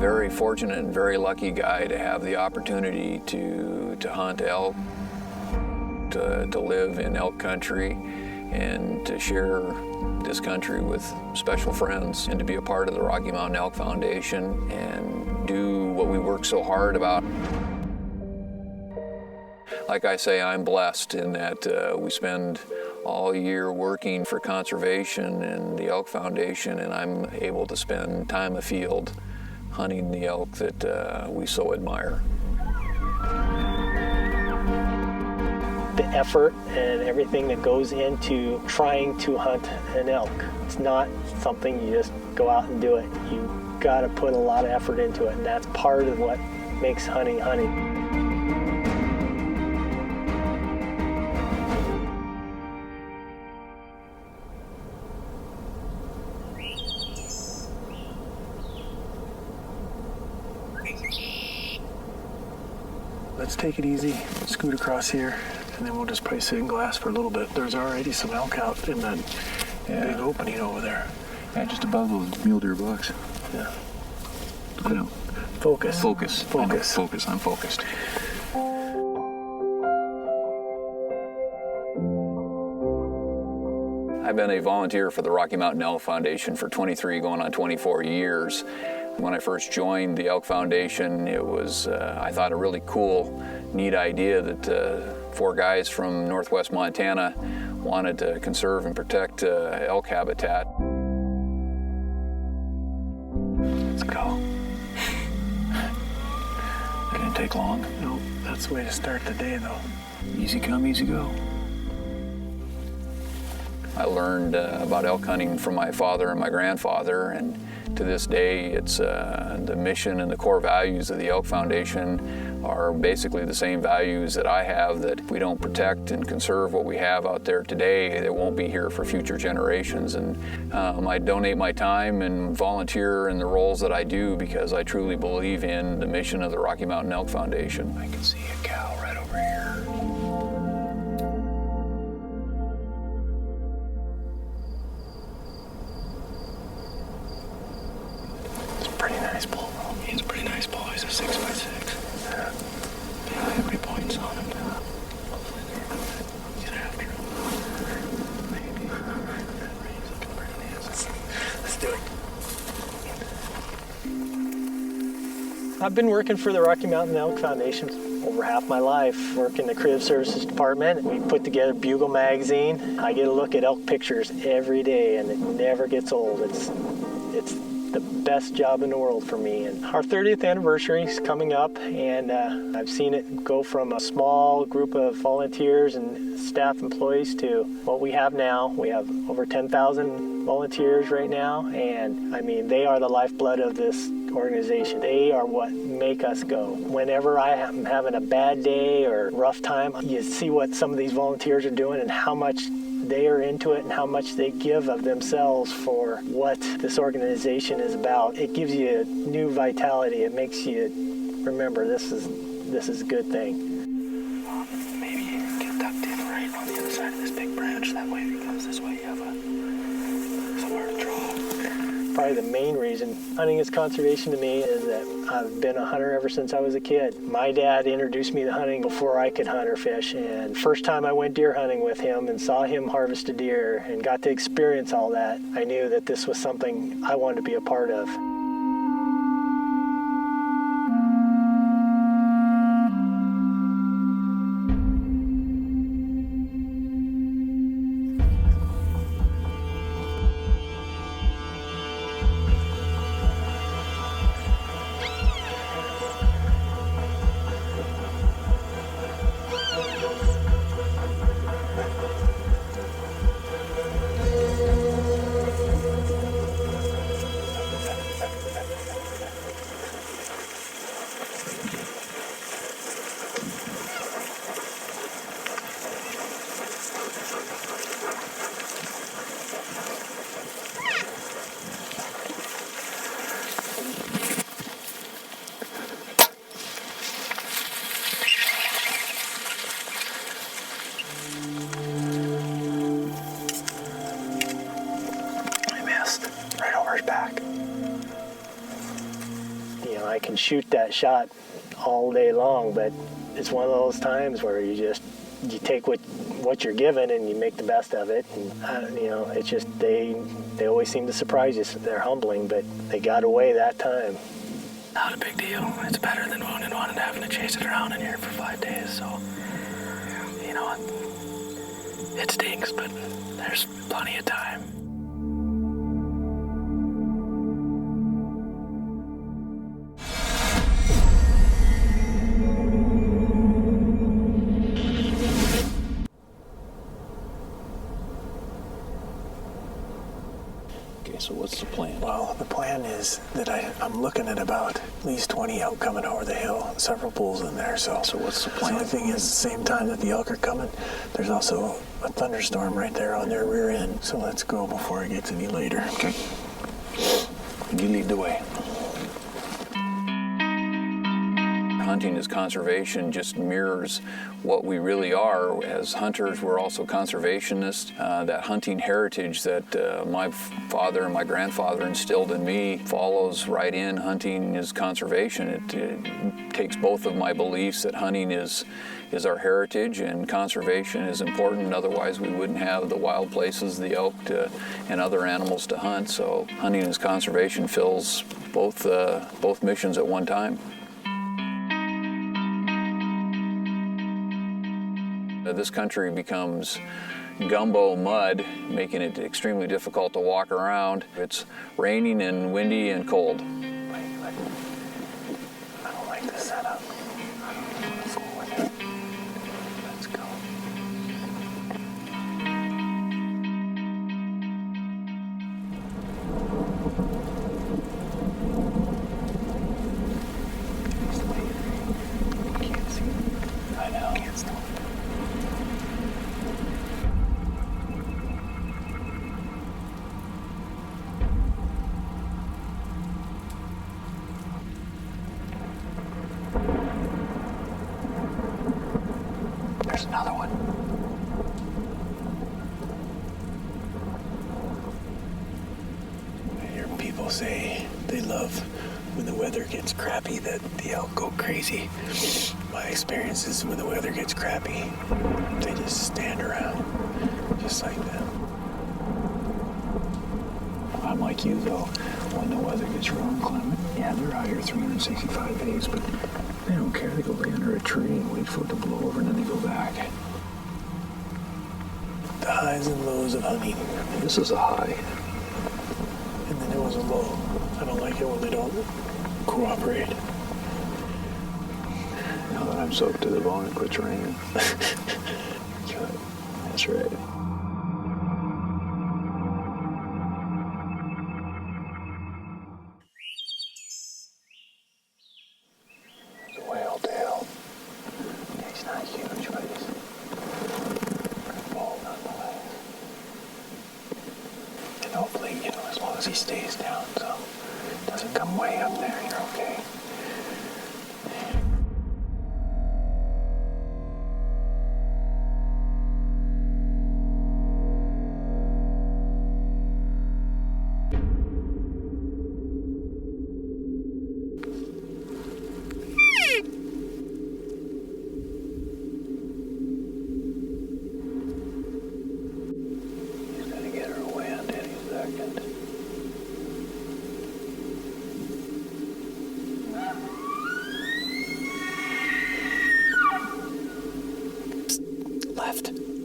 very fortunate and very lucky guy to have the opportunity to hunt elk, to live in elk country, and to share this country with special friends, and to be a part of the Rocky Mountain Elk Foundation and do what we work so hard about. Like I say, I'm blessed in that we spend all year working for conservation and the Elk Foundation, and I'm able to spend time afield hunting the elk that we so admire. The effort and everything that goes into trying to hunt an elk. It's not something you just go out and do it. You got to put a lot of effort into it, and that's part of what makes hunting hunting. Let's take it easy, scoot across here, and then we'll just probably sit in glass for a little bit. There's already some elk out in that big opening over there. Yeah, just above those mule deer bucks. Yeah. I know. Focus. Focus. Focus. Focus. I'm focused. I've been a volunteer for the Rocky Mountain Elk Foundation for 23, going on 24 years. When I first joined the Elk Foundation, it was, I thought, a really cool, neat idea that 4 guys from northwest Montana wanted to conserve and protect elk habitat. Let's go. It didn't take long. Nope, that's the way to start the day, though. Easy come, easy go. I learned about elk hunting from my father and my grandfather, and to this day, it's the mission and the core values of the Elk Foundation are basically the same values that I have, that if we don't protect and conserve what we have out there today, it won't be here for future generations. And I donate my time and volunteer in the roles that I do because I truly believe in the mission of the Rocky Mountain Elk Foundation. I can see a cow right over here. Nice bull. He's a pretty nice bull. He's a 6x6. Yeah. How many points on him? Hopefully they're gonna get after him. Maybe. He's looking pretty nice. Let's do it. I've been working for the Rocky Mountain Elk Foundation over half my life. Work in the Creative Services Department. We put together Bugle magazine. I get a look at elk pictures every day, and it never gets old. It's the best job in the world for me. And our 30th anniversary is coming up, and I've seen it go from a small group of volunteers and staff employees to what we have now. We have over 10,000 volunteers right now, and I mean, they are the lifeblood of this organization. They are what make us go. Whenever I am having a bad day or rough time, you see what some of these volunteers are doing and how much they are into it and how much they give of themselves for what this organization is about. It gives you a new vitality. It makes you remember this is a good thing. Maybe get tucked in right on the other side of this big branch. That way, if he comes this way, you have somewhere to draw. Probably the main reason hunting is conservation to me is that I've been a hunter ever since I was a kid. My dad introduced me to hunting before I could hunt or fish, and first time I went deer hunting with him and saw him harvest a deer and got to experience all that, I knew that this was something I wanted to be a part of. I can shoot that shot all day long, but it's one of those times where you take what you're given and you make the best of it. And it's just they always seem to surprise you. They're humbling, but they got away that time. Not a big deal. It's better than wounded one and having to chase it around in here for 5 days. So, it stinks, but there's plenty of time. So what's the plan? Well, the plan is that I'm looking at about at least 20 elk coming over the hill, several bulls in there. So what's the plan? The only thing is, the same time that the elk are coming, there's also a thunderstorm right there on their rear end. So let's go before it gets any later. Okay. You lead the way. Hunting as conservation just mirrors what we really are. As hunters, we're also conservationists. That hunting heritage that my father and my grandfather instilled in me follows right in. Hunting is conservation. It takes both of my beliefs that hunting is our heritage and conservation is important. Otherwise, we wouldn't have the wild places, the elk and other animals to hunt. So hunting as conservation fills both missions at one time. This country becomes gumbo mud, making it extremely difficult to walk around. It's raining and windy and cold. I don't like the setup. I don't want to fool with it. Let's go. You can't see it. I know. Can't stop. There's another one. I hear people say they love when the weather gets crappy that the elk go crazy. My experience is when the weather gets crappy, they just stand around, just like them. I'm like you though, when the weather gets real inclement, yeah, they're out here 365 days, but they don't care. They go lay under a tree and wait for it to blow over and then they go back. The highs and lows of hunting. This is a high. And then it was a low. I don't like it when they don't cooperate. Now that I'm soaked to the bone, it quits raining. That's right. That's right. He stays down, so it doesn't come way up there. You're okay. He's gonna get her away on any second.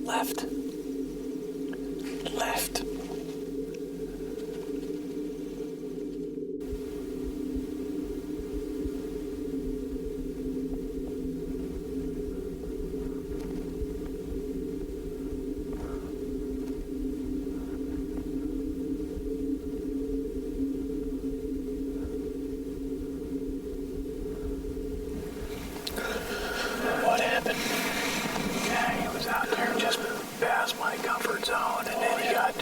Left. What happened? Yeah, he was out there just past my comfort zone, and then he got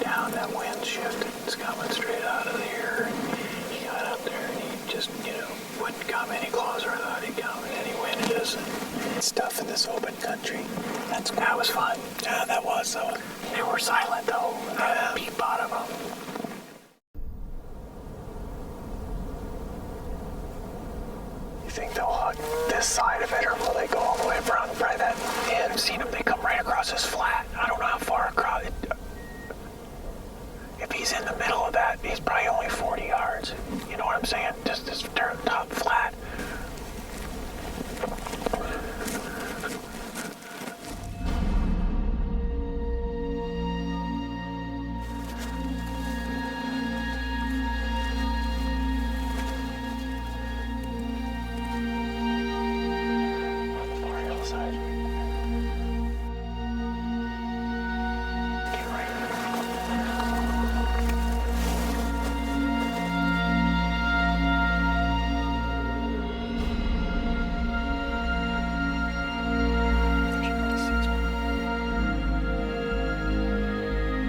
down, that wind shifted, it's coming straight out of here. He got up there and he just, wouldn't come any closer. I thought he'd come, and then he winded us and stuff in this open country. That was fun. Yeah, that was though. They were silent though. Yeah. Peep out of them. this side of it, or will they go all the way around probably that end? I've seen them, they come right across this flat. I don't know how far across. If he's in the middle of that, he's probably only 40 yards. You know what I'm saying? Just this top flat.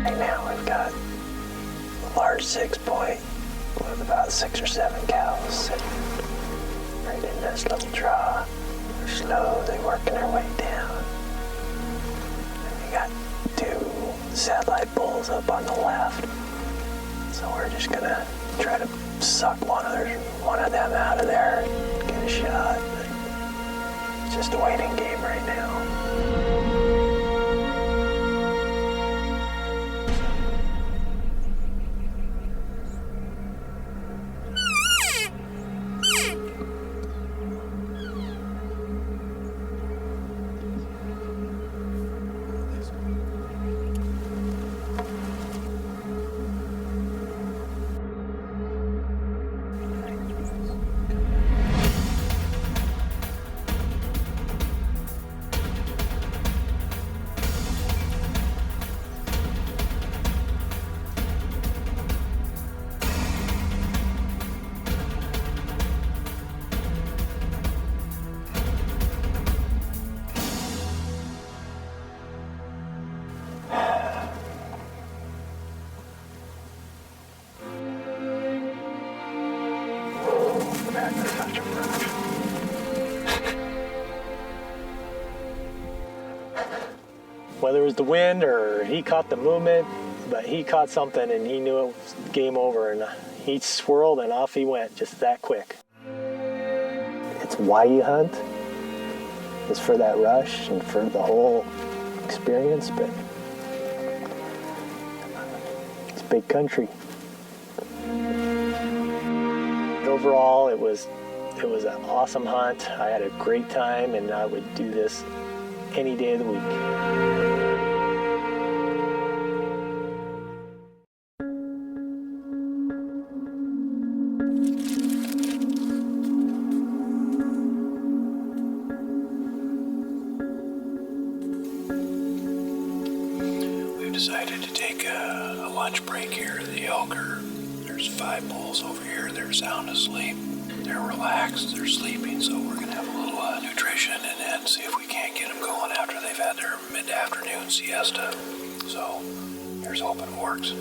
Right now we've got a large 6-point with about 6 or 7 cows sitting right in this little draw. They're slowly working their way down. And we got 2 satellite bulls up on the left. So we're just gonna try to suck one of them out of there and get a shot. But it's just a waiting game right now. Whether it was the wind or he caught the movement, but he caught something and he knew it was game over, and he swirled and off he went just that quick. It's why you hunt. It's for that rush and for the whole experience, but it's big country. Overall, it was an awesome hunt. I had a great time, and I would do this any day of the week. We've decided to take a lunch break here at the Elk. There's 5 bulls over here. They're sound asleep. They're relaxed. They're sleeping. So we're going to have a little nutrition and then see if we can't get them going after they've had their mid-afternoon siesta. So here's hoping it works.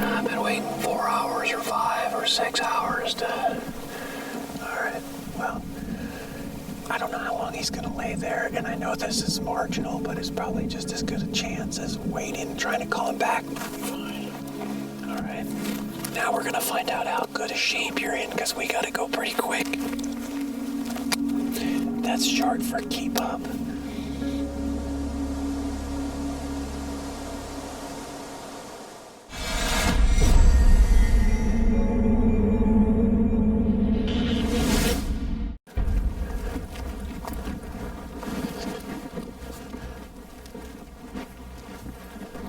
I've been waiting 4 hours or 5 or 6 hours to... Alright, well, I don't know how long he's gonna lay there, and I know this is marginal, but it's probably just as good a chance as waiting and trying to call him back. Fine. Alright. Now we're gonna find out how good a shape you're in, because we gotta go pretty quick. That's short for keep up.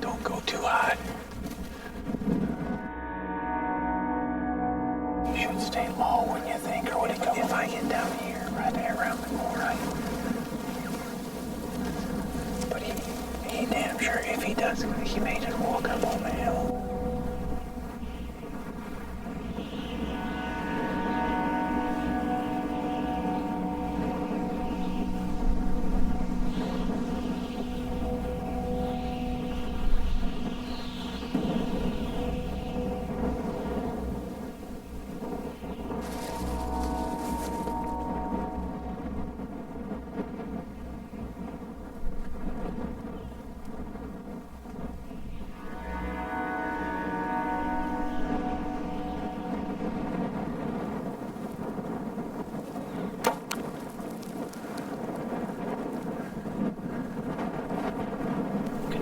Don't go too high. You should stay low when you think, or if I get down here, right there around the corner. But he damn sure, if he does, he may just walk up on the hill.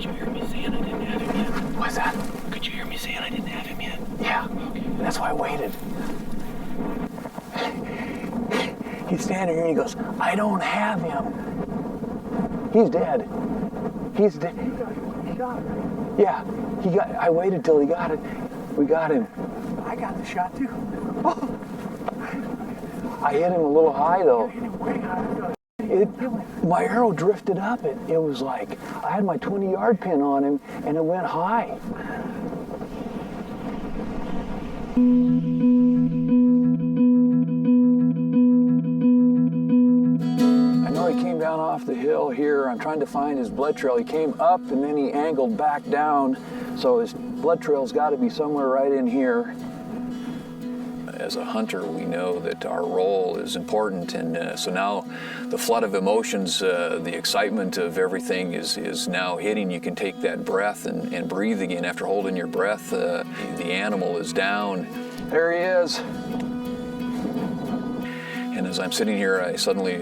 you hear me saying I didn't have him yet? What's that? Could you hear me saying I didn't have him yet? Yeah. Okay. That's why I waited. He's standing here and he goes, I don't have him. He's dead. He's dead. He got shot, right? Yeah. I waited till he got it. We got him. I got the shot too. Oh. I hit him a little high though. You hit him way high. My arrow drifted up. It was like I had my 20-yard pin on him and it went high. I know he came down off the hill here. I'm trying to find his blood trail. He came up and then he angled back down. So his blood trail's got to be somewhere right in here. As a hunter, we know that our role is important, and so now the flood of emotions, the excitement of everything is now hitting. You can take that breath and breathe again after holding your breath. The animal is down. There he is. And as I'm sitting here, I suddenly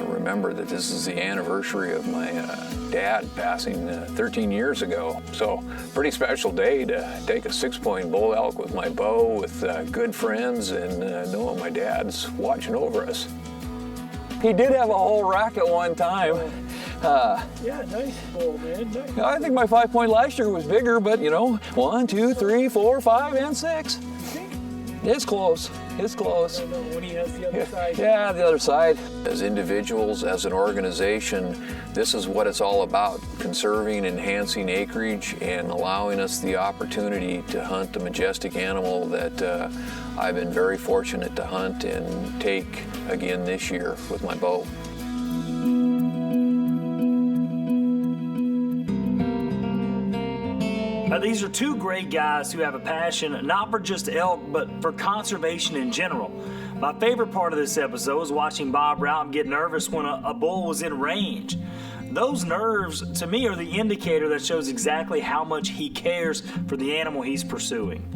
remember that this is the anniversary of my dad passing 13 years ago. So pretty special day to take a 6-point bull elk with my bow, with good friends, and knowing my dad's watching over us. He did have a whole rack at one time. Yeah, nice bull, man. Nice. I think my 5-point last year was bigger, but 1, 2, 3, 4, 5, and 6. It's close. It's close. I know, when he has the other side. Yeah, the other side. As individuals, as an organization, this is what it's all about: conserving, enhancing acreage, and allowing us the opportunity to hunt a majestic animal that I've been very fortunate to hunt and take again this year with my bow. These are two great guys who have a passion not for just elk, but for conservation in general. My favorite part of this episode was watching Bob Raup get nervous when a bull was in range. Those nerves, to me, are the indicator that shows exactly how much he cares for the animal he's pursuing.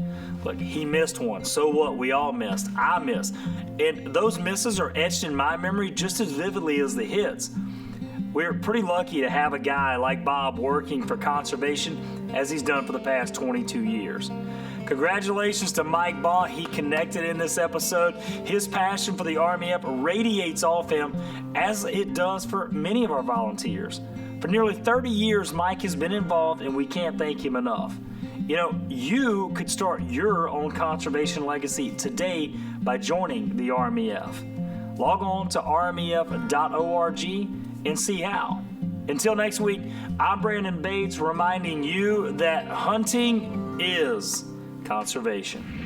Look, he missed one. So what? We all missed. I missed. And those misses are etched in my memory just as vividly as the hits. We're pretty lucky to have a guy like Bob working for conservation as he's done for the past 22 years. Congratulations to Mike Baugh. He connected in this episode. His passion for the RMEF radiates off him, as it does for many of our volunteers. For nearly 30 years, Mike has been involved, and we can't thank him enough. You could start your own conservation legacy today by joining the RMEF. Log on to rmef.org and see how. Until next week, I'm Brandon Bates, reminding you that hunting is conservation.